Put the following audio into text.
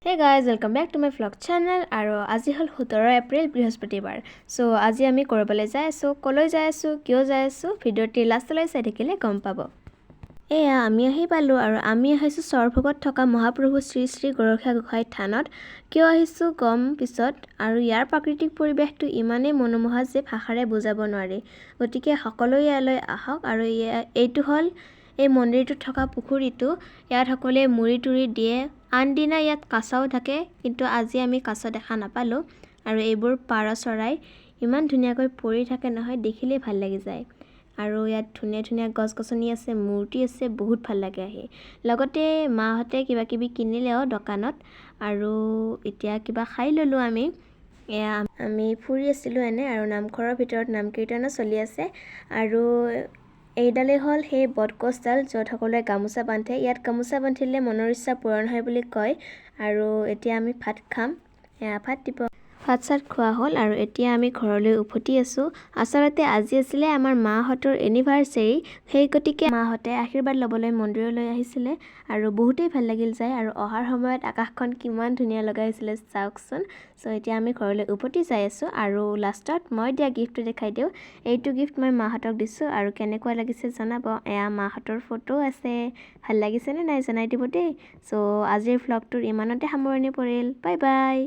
Hey guys, welcome back to my vlog channel আৰু আজি হল 17 এপ্ৰিল বৃহস্পতিবাৰ সো আজি আমি কৰবলে যাই আছো কলৈ যাই আছো কিয় যাই আছো ভিডিওটি লাষ্টলৈ চাই থাকিলে গম পাব এয়া আমি আহি পালো আৰু আমি আহিছো সৰভোগত থকা মহাপ্ৰভু শ্ৰী শ্ৰী গৰখীয়া গোসাঁই থানত কিয় আহিছো গম পিছত আৰু ইয়াৰ প্ৰাকৃতিক পৰিবেশটো ইমানেই মনোমোহা যে ভাষাৰে বুজাব নোৱাৰি গতিকে সকলোৱে ইয়ালৈ আহক আৰু এইটো হল এই মন্দিৰটোত থকা পুখুৰীটো ইয়াত সকলোৱে মুৰি তুৰি দিয়ে আনদিনা ইয়াত কাছাও থাকে কিন্তু আজি আমি কাছ দেখা নাপালো আৰু এইবোৰ পাৰ চৰাই ইমান ধুনীয়াকৈ পৰি থাকে নহয় দেখিলে ভাল লাগি যায় আৰু ইয়াত ধুনীয়া ধুনীয়া গছ গছনি আছে মূৰ্তি আছে বহুত ভাল লাগে আহি লগতে মাহতে কিবা কিবি কিনিলেও দোকানত আৰু এতিয়া কিবা খাই ললো আমি ফুৰি আছিলো এনে আৰু নামঘৰৰ ভিতৰত নাম কীৰ্তন চলি আছে আৰু এইডালে হল সেই বটগছডাল য'ত সকলোৱে গামোচা বান্ধে ইয়াত গামোচা বান্ধিলে মনৰ ইচ্ছা পূৰণ হয় বুলি কয় আৰু এতিয়া আমি ভাত খাম ভাত চাত খোৱা হ'ল আৰু এতিয়া আমি ঘৰলৈ উভতি আছো আচলতে আজি আছিলে আমাৰ মাহঁতৰ এনিভাৰ্সাৰী সেই গতিকে মাহঁতে আশীৰ্বাদ ল'বলৈ মন্দিৰলৈ আহিছিলে আৰু বহুতেই ভাল লাগিল যায় আৰু অহাৰ সময়ত আকাশখন কিমান ধুনীয়া লগাইছিলে চাওকচোন সো এতিয়া আমি ঘৰলৈ উভতি যাই আছো আৰু লাষ্টত মই দিয়া গিফ্টটো দেখাই দিও এইটো গিফ্ট মই মাহঁতক দিছো আৰু কেনেকুৱা লাগিছে জনাব এয়া মাহঁতৰ ফটো আছে ভাল লাগিছে নে নাই জনাই দিব দেই সো আজিৰ ভ্লগটোৰ ইমানতে সামৰণি পৰিল বাই বাই